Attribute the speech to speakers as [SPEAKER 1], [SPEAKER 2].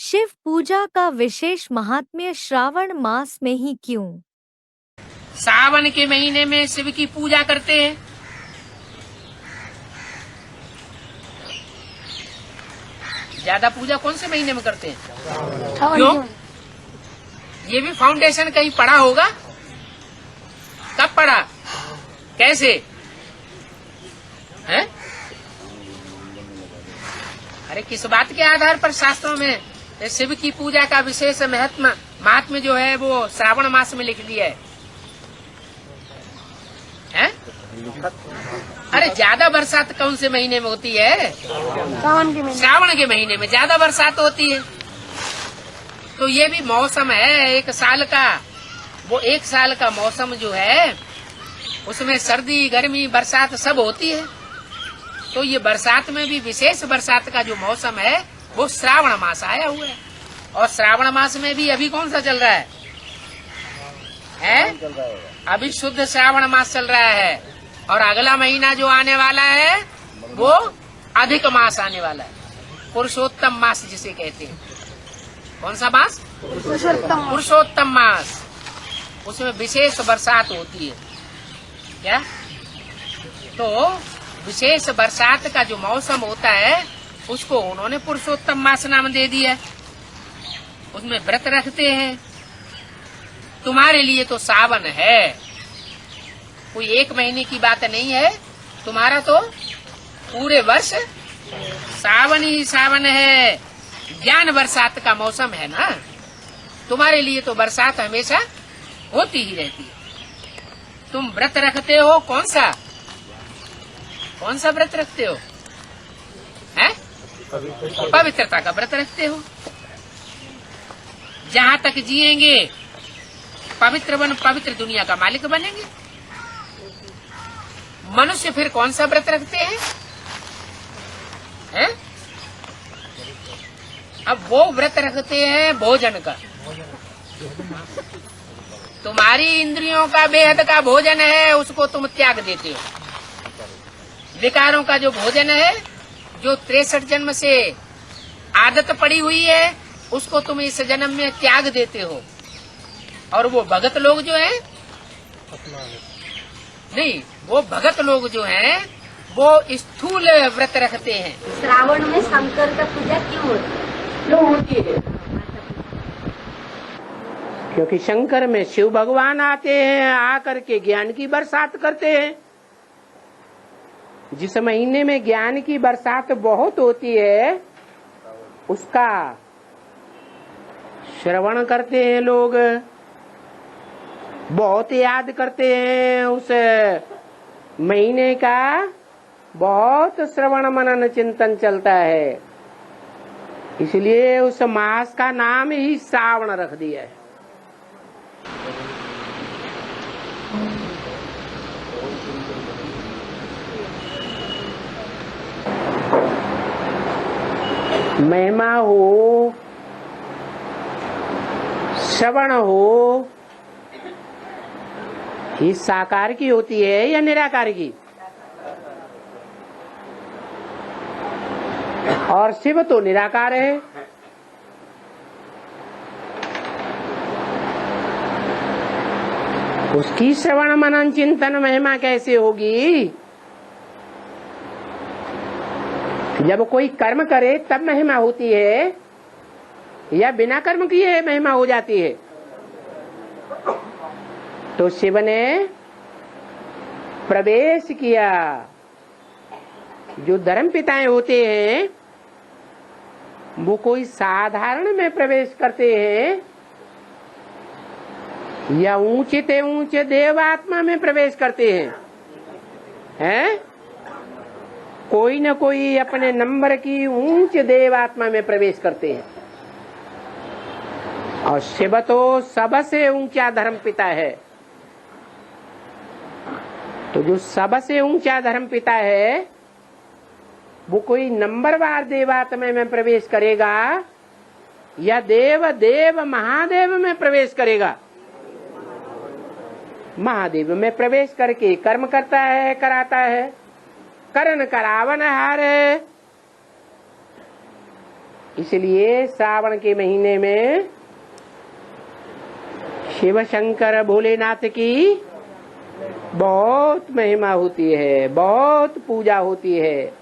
[SPEAKER 1] शिव पूजा का विशेष महात्म्य श्रावण मास में ही क्यों?
[SPEAKER 2] सावन के महीने में शिव की पूजा करते हैं। ज्यादा पूजा कौन से महीने में करते हैं? क्यों? ये भी फाउंडेशन कहीं पढ़ा होगा? कब पढ़ा? कैसे है? अरे किस बात के आधार पर शास्त्रों में शिव की पूजा का विशेष महात्म्य जो है वो श्रावण मास में लिख दिया है? अरे ज्यादा बरसात कौन से महीने में होती है? श्रावण के महीने में ज्यादा बरसात होती है। तो ये भी मौसम है एक साल का। वो एक साल का मौसम जो है उसमें सर्दी गर्मी बरसात सब होती है। तो ये बरसात में भी विशेष बरसात का जो मौसम है वो श्रावण मास आया हुआ है। और श्रावण मास में भी अभी कौन सा चल रहा है? अभी शुद्ध श्रावण मास चल रहा है। और अगला महीना जो आने वाला है वो अधिक मास आने वाला है, पुरुषोत्तम मास जिसे कहते हैं। कौन सा मास? पुरुषोत्तम मास। उसमें विशेष बरसात होती है। क्या? तो विशेष बरसात का जो मौसम होता है उसको उन्होंने पुरुषोत्तम मास नाम दे दिया। उसमें व्रत रखते हैं। तुम्हारे लिए तो सावन है, कोई एक महीने की बात नहीं है। तुम्हारा तो पूरे वर्ष सावन ही सावन है। ज्ञान बरसात का मौसम है ना। तुम्हारे लिए तो बरसात हमेशा होती ही रहती है। तुम व्रत रखते हो कौन सा व्रत रखते हो? हैं? पवित्रता का व्रत रखते हो। जहाँ तक जिएंगे पवित्र दुनिया का मालिक बनेंगे। मनुष्य फिर कौन सा व्रत रखते हैं? हैं? अब वो व्रत रखते हैं भोजन का। तुम्हारी इंद्रियों का बेहद का भोजन है उसको तुम त्याग देते हो। विकारों का जो भोजन है जो 63 जन्म से आदत पड़ी हुई है उसको तुम इस जन्म में त्याग देते हो। और वो भगत लोग जो हैं नहीं, वो भगत लोग जो हैं वो स्थूल व्रत रखते हैं।
[SPEAKER 3] श्रावण में शंकर का पूजा क्यों होती है?
[SPEAKER 4] क्योंकि शंकर में शिव भगवान आते हैं, आकर के ज्ञान की बरसात करते हैं। जिस महीने में ज्ञान की बरसात बहुत होती है उसका श्रवण करते हैं लोग, बहुत याद करते हैं। उस महीने का बहुत श्रवण मनन चिंतन चलता है। इसलिए उस मास का नाम ही श्रावण रख दिया है। महिमा हो, श्रवण हो, ये साकार की होती है या निराकार की? और शिव तो निराकार है। उसकी श्रवण मनन चिंतन महिमा कैसे होगी? जब कोई कर्म करे तब महिमा होती है या बिना कर्म किए महिमा हो जाती है? तो शिव ने प्रवेश किया। जो धर्म पिताएं होते हैं वो कोई साधारण में प्रवेश करते हैं या ऊंचे ते ऊंचे देवात्मा में प्रवेश करते हैं? कोई न कोई अपने नंबर की ऊंच देवात्मा में प्रवेश करते हैं। और शिव तो सबसे ऊंचा धर्म पिता है। तो जो सबसे ऊंचा धर्म पिता है वो कोई नंबरवार देवात्मा में प्रवेश करेगा या देव महादेव में प्रवेश करेगा? महादेव में प्रवेश करके कर्म करता है, कराता है। करन करावन हार। इसलिए श्रावण के महीने में शिव शंकर भोलेनाथ की बहुत महिमा होती है, बहुत पूजा होती है।